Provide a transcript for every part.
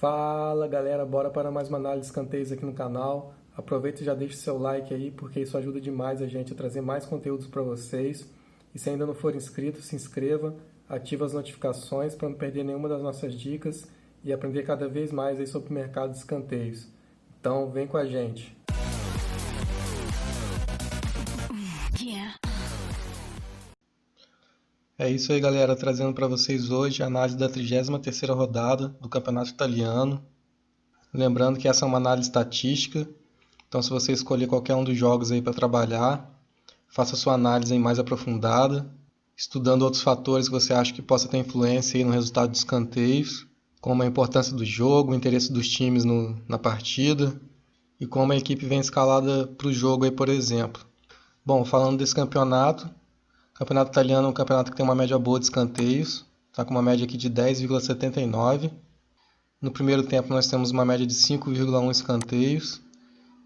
Fala galera, bora para mais uma análise de escanteios aqui no canal. Aproveita e já deixa o seu like aí, porque isso ajuda demais a gente a trazer mais conteúdos para vocês. E se ainda não for inscrito, se inscreva, ativa as notificações para não perder nenhuma das nossas dicas e aprender cada vez mais aí sobre o mercado de escanteios. Então vem com a gente. É isso aí galera, trazendo para vocês hoje a análise da 33ª rodada do Campeonato Italiano. Lembrando que essa é uma análise estatística, então se você escolher qualquer um dos jogos aí para trabalhar, faça sua análise aí mais aprofundada, estudando outros fatores que você acha que possa ter influência aí no resultado dos escanteios, como a importância do jogo, o interesse dos times na partida e como a equipe vem escalada para o jogo aí, por exemplo. Bom, falando desse campeonato, o campeonato italiano é um campeonato que tem uma média boa de escanteios, está com uma média aqui de 10,79. No primeiro tempo nós temos uma média de 5,1 escanteios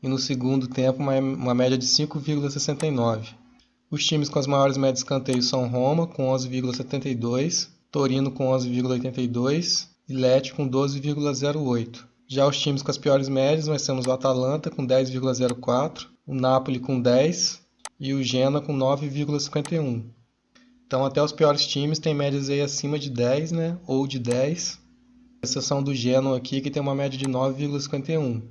e no segundo tempo uma média de 5,69. Os times com as maiores médias de escanteios são Roma com 11,72, Torino com 11,82 e Lecce com 12,08. Já os times com as piores médias nós temos o Atalanta com 10,04, o Napoli com 10 e o Genoa com 9,51. Então até os piores times têm médias aí acima de 10, né, ou de 10. Exceção do Genoa aqui, que tem uma média de 9,51.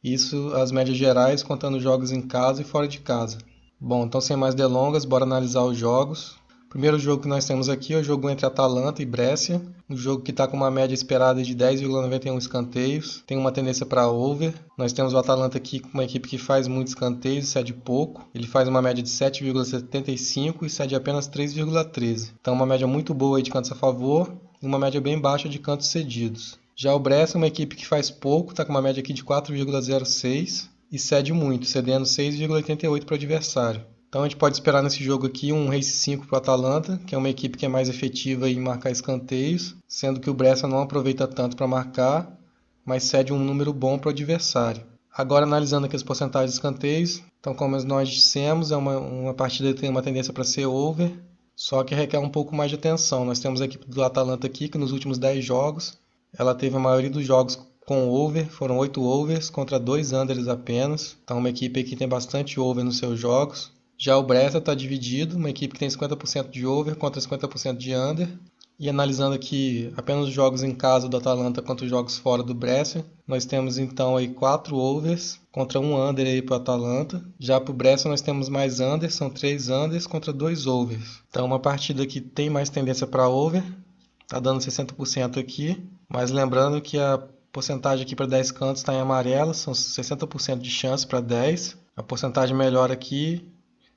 Isso as médias gerais, contando jogos em casa e fora de casa. Bom, então sem mais delongas, bora analisar os jogos. O primeiro jogo que nós temos aqui é o jogo entre Atalanta e Brescia. Um jogo que está com uma média esperada de 10,91 escanteios. Tem uma tendência para over. Nós temos o Atalanta aqui com uma equipe que faz muitos escanteios e cede pouco. Ele faz uma média de 7,75 e cede apenas 3,13. Então uma média muito boa aí de cantos a favor e uma média bem baixa de cantos cedidos. Já o Brescia é uma equipe que faz pouco, está com uma média aqui de 4,06 e cede muito, cedendo 6,88 para o adversário. Então a gente pode esperar nesse jogo aqui um Race 5 para o Atalanta, que é uma equipe que é mais efetiva em marcar escanteios, sendo que o Brescia não aproveita tanto para marcar, mas cede um número bom para o adversário. Agora analisando aqui as porcentagens de escanteios, então como nós dissemos, é uma partida que tem uma tendência para ser over, só que requer um pouco mais de atenção. Nós temos a equipe do Atalanta aqui, que nos últimos 10 jogos, ela teve a maioria dos jogos com over, foram 8 overs contra 2 unders apenas. Então uma equipe que tem bastante over nos seus jogos. Já o Brescia está dividido, uma equipe que tem 50% de over contra 50% de under. E analisando aqui apenas os jogos em casa do Atalanta contra os jogos fora do Brescia, nós temos então aí 4 overs contra 1 under aí para o Atalanta. Já para o Brescia nós temos mais unders, são 3 unders contra 2 overs. Então uma partida que tem mais tendência para over, está dando 60% aqui, mas lembrando que a porcentagem aqui para 10 cantos está em amarelo, são 60% de chance para 10. A porcentagem melhor aqui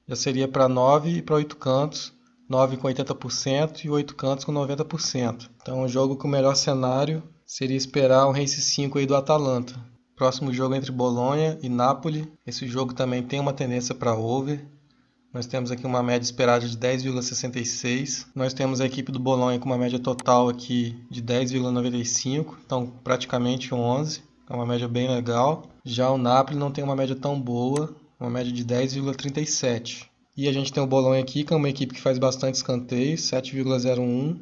já seria para 9 e para 8 cantos, 9 com 80% e 8 cantos com 90%. Então o jogo com o melhor cenário seria esperar um Race 5 aí do Atalanta. Próximo jogo entre Bolonha e Napoli, esse jogo também tem uma tendência para over. Nós temos aqui uma média esperada de 10,66. Nós temos a equipe do Bolonha com uma média total aqui de 10,95, então praticamente 11, é uma média bem legal. Já o Napoli não tem uma média tão boa, uma média de 10,37. E a gente tem o Bolonha aqui, que é uma equipe que faz bastante escanteios, 7,01,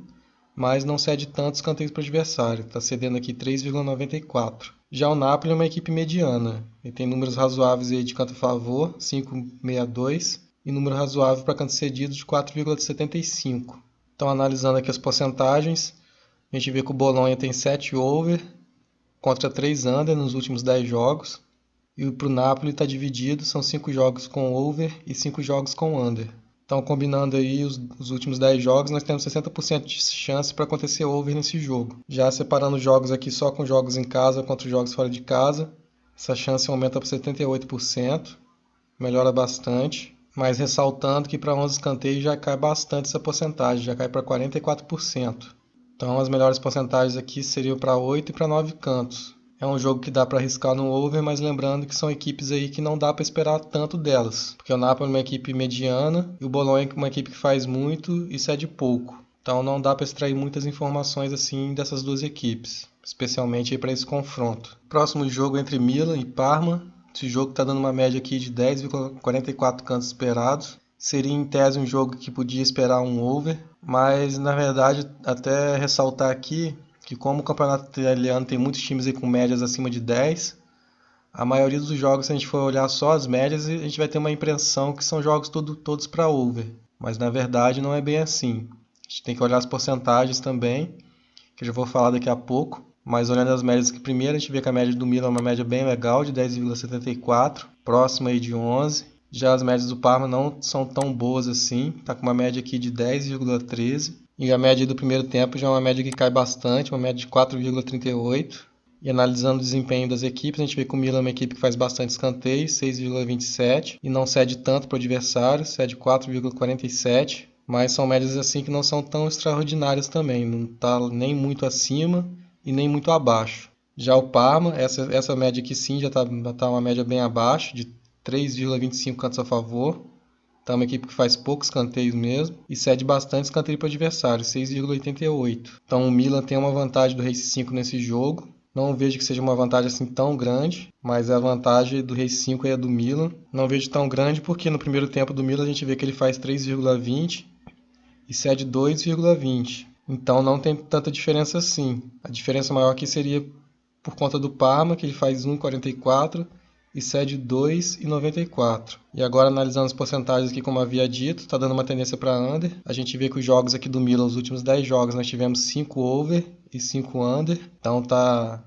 mas não cede tantos escanteios para o adversário, está cedendo aqui 3,94. Já o Napoli é uma equipe mediana, ele tem números razoáveis aí de canto a favor, 5,62, e número razoável para canto cedido de 4,75. Então analisando aqui as porcentagens, a gente vê que o Bolonha tem 7 over contra 3 under nos últimos 10 jogos. E para o Napoli está dividido, são 5 jogos com over e 5 jogos com under. Então combinando aí os últimos 10 jogos, nós temos 60% de chance para acontecer over nesse jogo. Já separando os jogos aqui só com jogos em casa contra os jogos fora de casa, essa chance aumenta para 78%, melhora bastante. Mas ressaltando que para 11 escanteios já cai bastante essa porcentagem, já cai para 44%. Então as melhores porcentagens aqui seriam para 8 e para 9 cantos. É um jogo que dá para arriscar no over, mas lembrando que são equipes aí que não dá para esperar tanto delas. Porque o Napoli é uma equipe mediana e o Bolonha é uma equipe que faz muito e cede pouco. Então não dá para extrair muitas informações assim dessas duas equipes, especialmente para esse confronto. Próximo jogo entre Milan e Parma. Esse jogo está dando uma média aqui de 10,44 cantos esperados. Seria em tese um jogo que podia esperar um over, mas na verdade até ressaltar aqui que que como o campeonato italiano tem muitos times aí com médias acima de 10, a maioria dos jogos, se a gente for olhar só as médias, a gente vai ter uma impressão que são jogos todos para over. Mas na verdade não é bem assim. A gente tem que olhar as porcentagens também, que eu já vou falar daqui a pouco. Mas olhando as médias aqui primeiro, a gente vê que a média do Milan é uma média bem legal, de 10,74, próxima aí de 11. Já as médias do Parma não são tão boas assim, está com uma média aqui de 10,13. E a média do primeiro tempo já é uma média que cai bastante, uma média de 4,38. E analisando o desempenho das equipes, a gente vê que o Milan é uma equipe que faz bastante escanteio, 6,27, e não cede tanto para o adversário, cede 4,47, mas são médias assim que não são tão extraordinárias também, não está nem muito acima e nem muito abaixo. Já o Parma, essa média aqui sim já está uma média bem abaixo, de 3,25 cantos a favor. Então é uma equipe que faz poucos escanteios mesmo e cede bastante escanteio para o adversário, 6,88. Então o Milan tem uma vantagem do Race 5 nesse jogo. Não vejo que seja uma vantagem assim tão grande, mas a vantagem do Race 5 é a do Milan. Não vejo tão grande porque no primeiro tempo do Milan a gente vê que ele faz 3,20 e cede 2,20. Então não tem tanta diferença assim. A diferença maior aqui seria por conta do Parma, que ele faz 1,44 e cede 2,94. E agora analisando as porcentagens aqui, como havia dito, está dando uma tendência para under. A gente vê que os jogos aqui do Milan, os últimos 10 jogos, nós tivemos 5 over e 5 under. Então está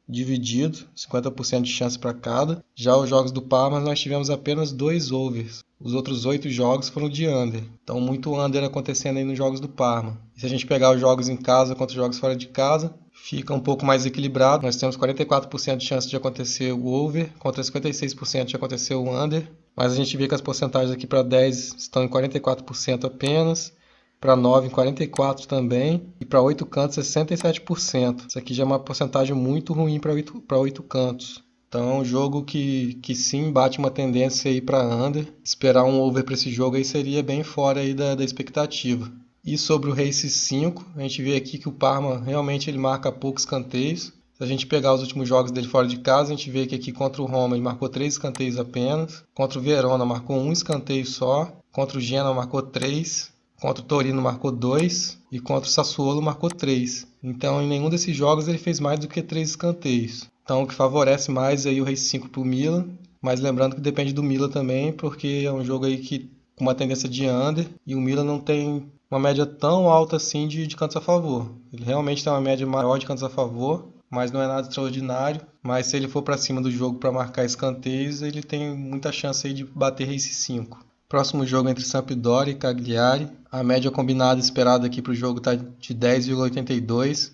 dividido, 50% de chance para cada. Já os jogos do Parma, nós tivemos apenas 2 overs. Os outros 8 jogos foram de under. Então muito under acontecendo aí nos jogos do Parma. E se a gente pegar os jogos em casa contra os jogos fora de casa, fica um pouco mais equilibrado. Nós temos 44% de chance de acontecer o over, contra 56% de acontecer o under. Mas a gente vê que as porcentagens aqui para 10 estão em 44% apenas, para 9 em 44% também, e para 8 cantos 67%. Isso aqui já é uma porcentagem muito ruim para 8 cantos. Então é um jogo que sim bate uma tendência aí para under. Esperar um over para esse jogo aí seria bem fora aí da expectativa. E sobre o Race 5, a gente vê aqui que o Parma realmente ele marca poucos escanteios. Se a gente pegar os últimos jogos dele fora de casa, a gente vê que aqui contra o Roma ele marcou 3 escanteios apenas. Contra o Verona marcou 1 escanteio só. Contra o Genoa marcou 3. Contra o Torino marcou 2. E contra o Sassuolo marcou 3. Então em nenhum desses jogos ele fez mais do que 3 escanteios. Então o que favorece mais aí o Race 5 para o Milan. Mas lembrando que depende do Milan também, porque é um jogo aí que com uma tendência de under. E o Milan não tem uma média tão alta assim de cantos a favor. Ele realmente tem uma média maior de cantos a favor, mas não é nada extraordinário. Mas se ele for para cima do jogo para marcar escanteios, ele tem muita chance aí de bater Race 5. Próximo jogo entre Sampdoria e Cagliari. A média combinada esperada aqui para o jogo está de 10,82.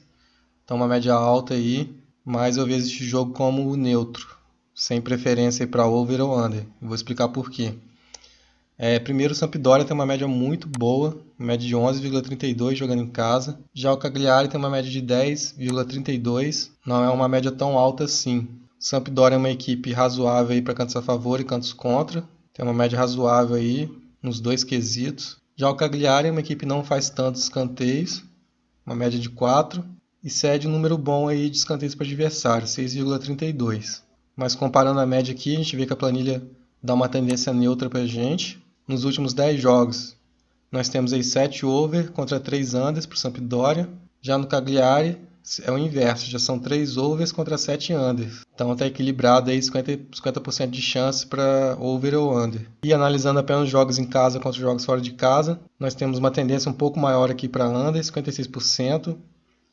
Então uma média alta aí, mas eu vejo este jogo como neutro, sem preferência para over ou under. Vou explicar por quê. Primeiro, o Sampdoria tem uma média muito boa, uma média de 11,32 jogando em casa. Já o Cagliari tem uma média de 10,32, não é uma média tão alta assim. O Sampdoria é uma equipe razoável para cantos a favor e cantos contra, tem uma média razoável aí nos dois quesitos. Já o Cagliari é uma equipe que não faz tantos escanteios, uma média de 4, e cede um número bom aí de escanteios para adversário, 6,32. Mas comparando a média aqui, a gente vê que a planilha dá uma tendência neutra para a gente. Nos últimos 10 jogos, nós temos aí 7 over contra 3 unders para o Sampdoria. Já no Cagliari é o inverso, já são 3 overs contra 7 unders. Então está equilibrado aí 50% de chance para over ou under. E analisando apenas os jogos em casa contra os jogos fora de casa, nós temos uma tendência um pouco maior aqui para under, 56%.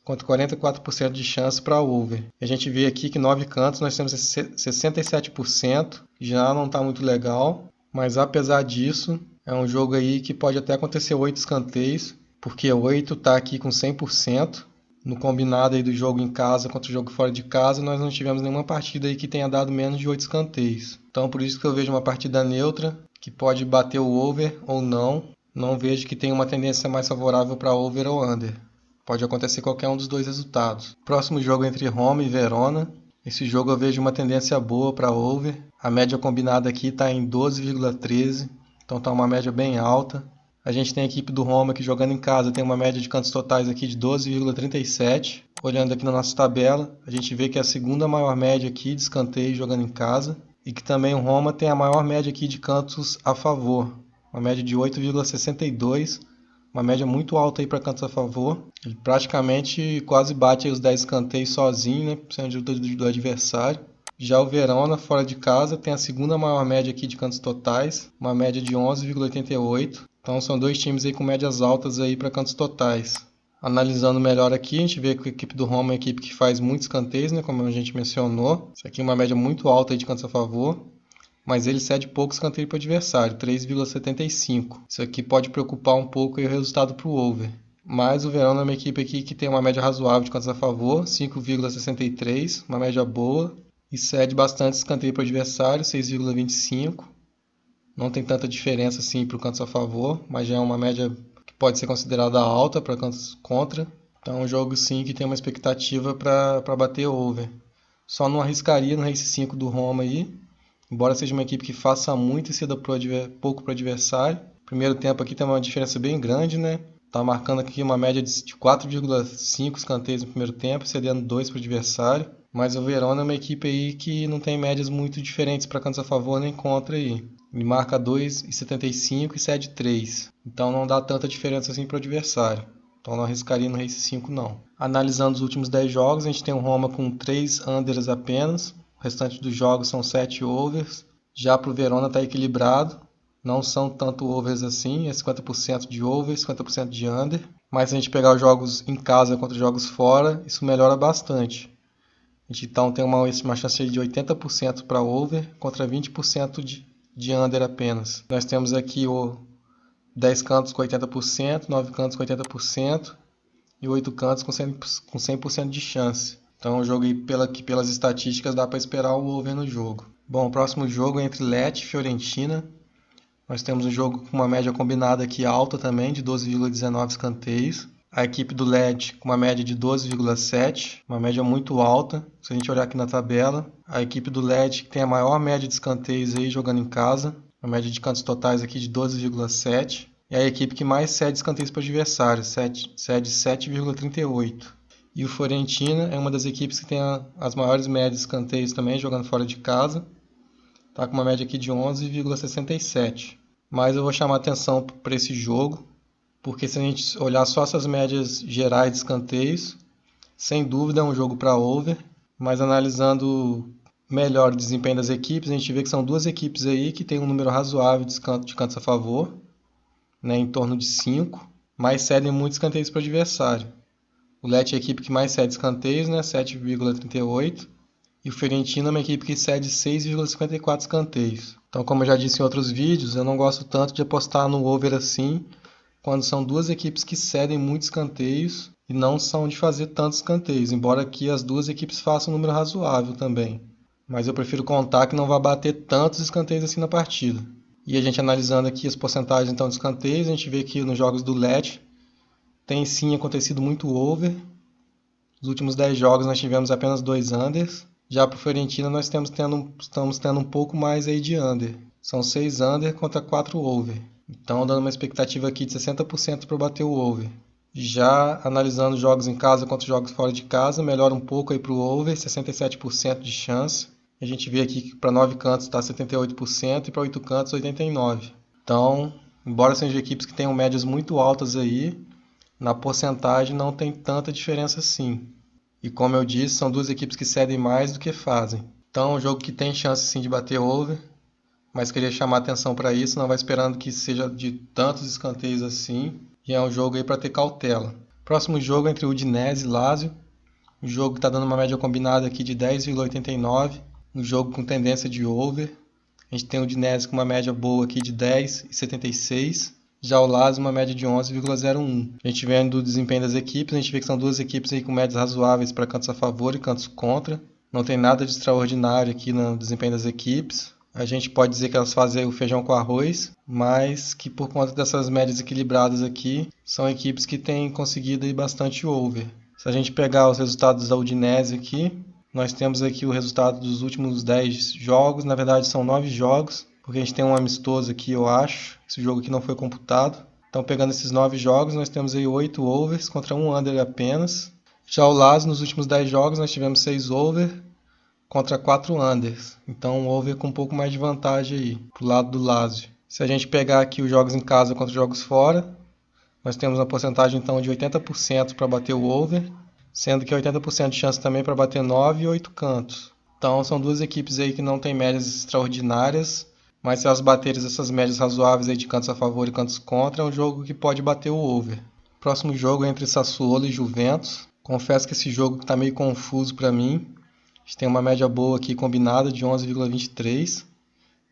Contra 44% de chance para over. A gente vê aqui que 9 cantos nós temos 67%, já não está muito legal, mas apesar disso, é um jogo aí que pode até acontecer 8 escanteios, porque 8 está aqui com 100%. No combinado aí do jogo em casa contra o jogo fora de casa, nós não tivemos nenhuma partida aí que tenha dado menos de 8 escanteios. Então por isso que eu vejo uma partida neutra, que pode bater o over ou não. Não vejo que tenha uma tendência mais favorável para over ou under. Pode acontecer qualquer um dos dois resultados. Próximo jogo entre Roma e Verona. Esse jogo eu vejo uma tendência boa para over. A média combinada aqui está em 12,13. Então está uma média bem alta. A gente tem a equipe do Roma que jogando em casa tem uma média de cantos totais aqui de 12,37. Olhando aqui na nossa tabela, a gente vê que é a segunda maior média aqui de escanteio jogando em casa. E que também o Roma tem a maior média aqui de cantos a favor. Uma média de 8,62 uma média muito alta aí para cantos a favor. Ele praticamente quase bate aí os 10 escanteios sozinho, né, sem a ajuda do adversário. Já o Verona, fora de casa, tem a segunda maior média aqui de cantos totais, uma média de 11,88. Então são dois times aí com médias altas aí para cantos totais. Analisando melhor aqui, a gente vê que a equipe do Roma é uma equipe que faz muitos escanteios, né, como a gente mencionou. Isso aqui é uma média muito alta aí de cantos a favor, mas ele cede pouco escanteio para o adversário, 3,75. Isso aqui pode preocupar um pouco aí o resultado para o over. Mas o Verona é uma equipe aqui que tem uma média razoável de cantos a favor, 5,63, uma média boa, e cede bastante escanteio para o adversário, 6,25. Não tem tanta diferença assim para o cantos a favor, mas já é uma média que pode ser considerada alta para cantos contra. Então é um jogo sim que tem uma expectativa para bater over. Só não arriscaria no Race 5 do Roma aí, embora seja uma equipe que faça muito e ceda pouco para o adversário. Primeiro tempo aqui tem uma diferença bem grande, né? Tá marcando aqui uma média de 4,5 escanteios no primeiro tempo, cedendo 2 para o adversário. Mas o Verona é uma equipe aí que não tem médias muito diferentes para cantos a favor nem contra aí. Ele marca 2,75 e cede 3. Então não dá tanta diferença assim para o adversário. Então não arriscaria no Race 5 não. Analisando os últimos 10 jogos, a gente tem o Roma com 3 unders apenas. O restante dos jogos são 7 overs. Já para o Verona está equilibrado. Não são tanto overs assim, é 50% de over, 50% de under. Mas se a gente pegar os jogos em casa contra os jogos fora, isso melhora bastante. A gente então tem uma chance de 80% para over contra 20% de under apenas. Nós temos aqui o 10 cantos com 80%, 9 cantos com 80% e 8 cantos com 100% de chance. Então o jogo aí, pelas estatísticas, dá para esperar o over no jogo. Bom, o próximo jogo é entre Lecce e Fiorentina. Nós temos um jogo com uma média combinada aqui alta também, de 12,19 escanteios. A equipe do Lecce com uma média de 12,7, uma média muito alta. Se a gente olhar aqui na tabela, a equipe do Lecce tem a maior média de escanteios aí jogando em casa, uma média de cantos totais aqui de 12,7. É a equipe que mais cede escanteios para o adversário, cede 7,38. E o Fiorentina é uma das equipes que tem as maiores médias de escanteios também, jogando fora de casa. Está com uma média aqui de 11,67. Mas eu vou chamar atenção para esse jogo, porque se a gente olhar só essas médias gerais de escanteios, sem dúvida é um jogo para over. Mas analisando melhor o desempenho das equipes, a gente vê que são duas equipes aí que tem um número razoável de cantos a favor, né, em torno de 5, mas cedem muitos escanteios para o adversário. O Lecce é a equipe que mais cede escanteios, né, 7,38, e o Fiorentina é uma equipe que cede 6,54 escanteios. Então, como eu já disse em outros vídeos, eu não gosto tanto de apostar no over assim, quando são duas equipes que cedem muitos escanteios e não são de fazer tantos escanteios, embora aqui as duas equipes façam um número razoável também. Mas eu prefiro contar que não vai bater tantos escanteios assim na partida. E a gente analisando aqui as porcentagens então de escanteios, a gente vê que nos jogos do Lecce tem sim acontecido muito over. Nos últimos 10 jogos nós tivemos apenas 2 unders. Já para o Fiorentina nós estamos tendo um pouco mais aí de under. São 6 under contra 4 over. Então dando uma expectativa aqui de 60% para bater o over. Já analisando jogos em casa contra jogos fora de casa, melhora um pouco aí para o over, 67% de chance. A gente vê aqui que para 9 cantos está 78% e para 8 cantos 89%. Então, embora sejam equipes que tenham médias muito altas aí, na porcentagem não tem tanta diferença assim. E como eu disse, são duas equipes que cedem mais do que fazem. Então é um jogo que tem chance sim de bater over, mas queria chamar atenção para isso, não vai esperando que seja de tantos escanteios assim. E é um jogo aí para ter cautela. Próximo jogo é entre Udinese e Lazio. O jogo está dando uma média combinada aqui de 10,89. Um jogo com tendência de over. A gente tem o Udinese com uma média boa aqui de 10,76. Já o Lazio uma média de 11,01. A gente vendo o desempenho das equipes, a gente vê que são duas equipes aí com médias razoáveis para cantos a favor e cantos contra. Não tem nada de extraordinário aqui no desempenho das equipes. A gente pode dizer que elas fazem o feijão com arroz, mas que por conta dessas médias equilibradas aqui, são equipes que têm conseguido aí bastante over. Se a gente pegar os resultados da Udinese aqui, nós temos aqui o resultado dos últimos 10 jogos, na verdade são 9 jogos, porque a gente tem um amistoso aqui, eu acho. Esse jogo aqui não foi computado. Então, pegando esses 9 jogos, nós temos aí 8 overs contra 1 under apenas. Já o Lazio, nos últimos 10 jogos, nós tivemos 6 over contra 4 unders. Então, um over com um pouco mais de vantagem aí, pro lado do Lazio. Se a gente pegar aqui os jogos em casa contra os jogos fora, nós temos uma porcentagem então de 80% para bater o over, sendo que 80% de chance também para bater 9 e 8 cantos. Então são duas equipes aí que não têm médias extraordinárias, mas se elas baterem essas médias razoáveis aí de cantos a favor e cantos contra, é um jogo que pode bater o over. Próximo jogo é entre Sassuolo e Juventus. Confesso que esse jogo está meio confuso para mim. A gente tem uma média boa aqui combinada de 11,23.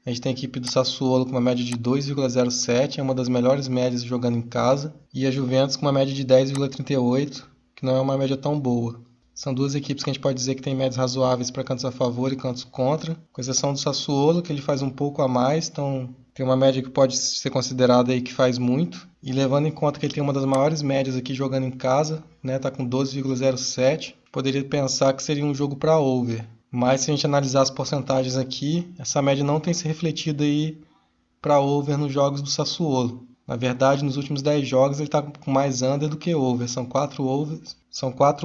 A gente tem a equipe do Sassuolo com uma média de 2,07, é uma das melhores médias jogando em casa. E a Juventus com uma média de 10,38, que não é uma média tão boa. São duas equipes que a gente pode dizer que tem médias razoáveis para cantos a favor e cantos contra, com exceção do Sassuolo, que ele faz um pouco a mais, então tem uma média que pode ser considerada aí que faz muito. E levando em conta que ele tem uma das maiores médias aqui jogando em casa, né, tá com 12,07, poderia pensar que seria um jogo para over. Mas se a gente analisar as porcentagens aqui, essa média não tem se refletido aí para over nos jogos do Sassuolo. Na verdade, nos últimos 10 jogos ele está com mais under do que over. São 4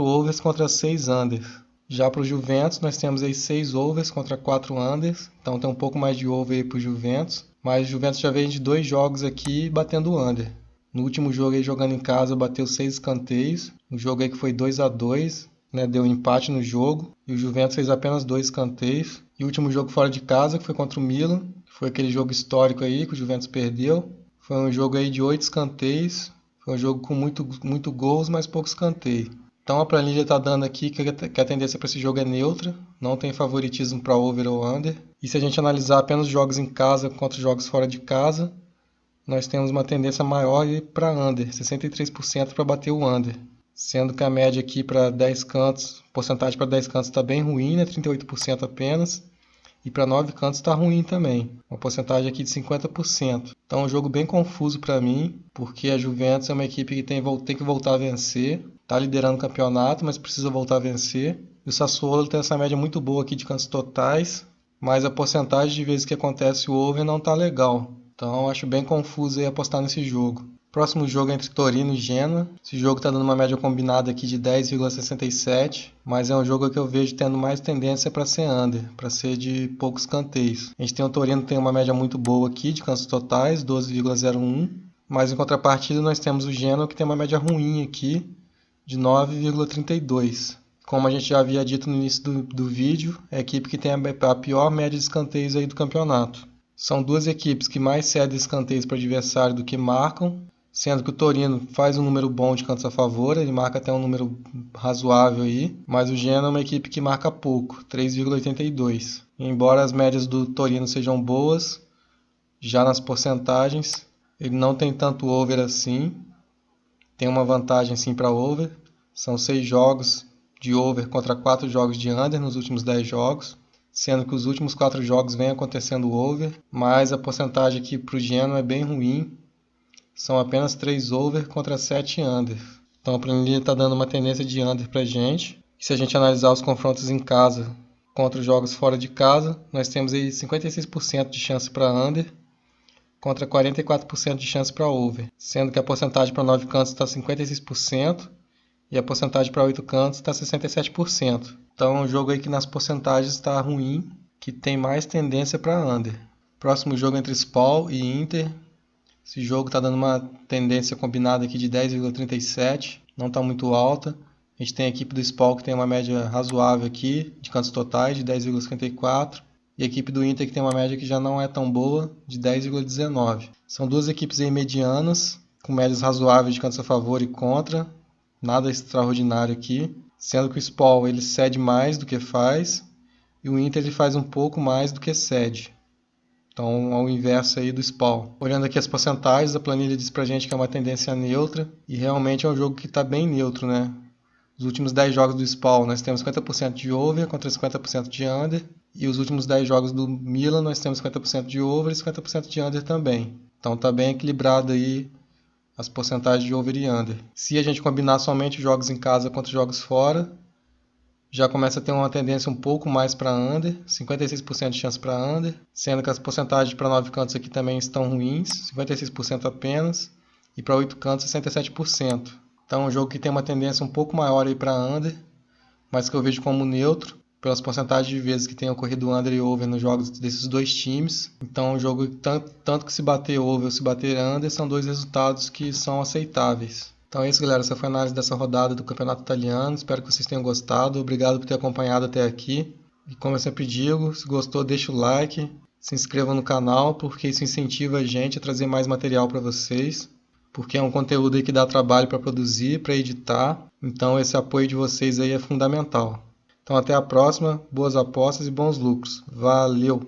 overs contra 6 unders. Já para o Juventus, nós temos aí 6 overs contra 4 unders. Então tem um pouco mais de over aí para o Juventus. Mas o Juventus já vem de 2 jogos aqui batendo under. No último jogo aí jogando em casa bateu 6 escanteios. Um jogo aí que foi 2-2. Né, deu um empate no jogo. E o Juventus fez apenas 2 escanteios. E o último jogo fora de casa, que foi contra o Milan. Que foi aquele jogo histórico aí que o Juventus perdeu. Foi um jogo aí de 8 escanteios. Foi um jogo com muito gols, mas pouco escanteio. Então a planilha está dando aqui que a tendência para esse jogo é neutra. Não tem favoritismo para over ou under. E se a gente analisar apenas os jogos em casa contra os jogos fora de casa, nós temos uma tendência maior para under. 63% para bater o under. Sendo que a média aqui para 10 cantos, porcentagem para 10 cantos está bem ruim, né? 38% apenas. E para 9 cantos está ruim também, uma porcentagem aqui de 50%. Então é um jogo bem confuso para mim, porque a Juventus é uma equipe que tem que voltar a vencer. Está liderando o campeonato, mas precisa voltar a vencer. E o Sassuolo tem essa média muito boa aqui de cantos totais, mas a porcentagem de vezes que acontece o over não está legal. Então acho bem confuso aí apostar nesse jogo. Próximo jogo é entre Torino e Genoa. Esse jogo está dando uma média combinada aqui de 10,67, mas é um jogo que eu vejo tendo mais tendência para ser under, para ser de poucos escanteios. A gente tem o Torino que tem uma média muito boa aqui de cantos totais, 12,01, mas em contrapartida nós temos o Genoa que tem uma média ruim aqui de 9,32. Como a gente já havia dito no início do vídeo, é a equipe que tem a pior média de escanteios aí do campeonato. São duas equipes que mais cedem escanteios para o adversário do que marcam, sendo que o Torino faz um número bom de cantos a favor, ele marca até um número razoável aí, mas o Genoa é uma equipe que marca pouco, 3,82. Embora as médias do Torino sejam boas, já nas porcentagens, ele não tem tanto over assim, tem uma vantagem sim para over, são 6 jogos de over contra 4 jogos de under nos últimos 10 jogos, sendo que os últimos 4 jogos vem acontecendo over, mas a porcentagem aqui para o Genoa é bem ruim, são apenas 3 over contra 7 under. Então a planilha está dando uma tendência de under para a gente. E se a gente analisar os confrontos em casa contra os jogos fora de casa, nós temos aí 56% de chance para under contra 44% de chance para over. Sendo que a porcentagem para 9 cantos está 56% e a porcentagem para 8 cantos está 67%. Então é um jogo aí que nas porcentagens está ruim, que tem mais tendência para under. Próximo jogo entre Spal e Inter. Esse jogo está dando uma tendência combinada aqui de 10,37, não está muito alta. A gente tem a equipe do Spal que tem uma média razoável aqui, de cantos totais, de 10,54. E a equipe do Inter que tem uma média que já não é tão boa, de 10,19. São duas equipes aí medianas, com médias razoáveis de cantos a favor e contra. Nada extraordinário aqui. Sendo que o Spal ele cede mais do que faz, e o Inter ele faz um pouco mais do que cede. Então, ao inverso aí do Spal. Olhando aqui as porcentagens, a planilha diz pra gente que é uma tendência neutra. E realmente é um jogo que está bem neutro, né? Os últimos 10 jogos do Spal, nós temos 50% de over contra 50% de under. E os últimos 10 jogos do Milan, nós temos 50% de over e 50% de under também. Então, está bem equilibrado aí as porcentagens de over e under. Se a gente combinar somente jogos em casa contra jogos fora, já começa a ter uma tendência um pouco mais para under, 56% de chance para under, sendo que as porcentagens para 9 cantos aqui também estão ruins, 56% apenas, e para 8 cantos 67%. Então é um jogo que tem uma tendência um pouco maior para under, mas que eu vejo como neutro, pelas porcentagens de vezes que tem ocorrido under e over nos jogos desses dois times. Então, o jogo, tanto que se bater over ou se bater under, são dois resultados que são aceitáveis. Então é isso, galera. Essa foi a análise dessa rodada do Campeonato Italiano. Espero que vocês tenham gostado. Obrigado por ter acompanhado até aqui. E como eu sempre digo, se gostou, deixa o like, se inscreva no canal, porque isso incentiva a gente a trazer mais material para vocês. Porque é um conteúdo aí que dá trabalho para produzir, para editar. Então esse apoio de vocês aí é fundamental. Então até a próxima, boas apostas e bons lucros. Valeu!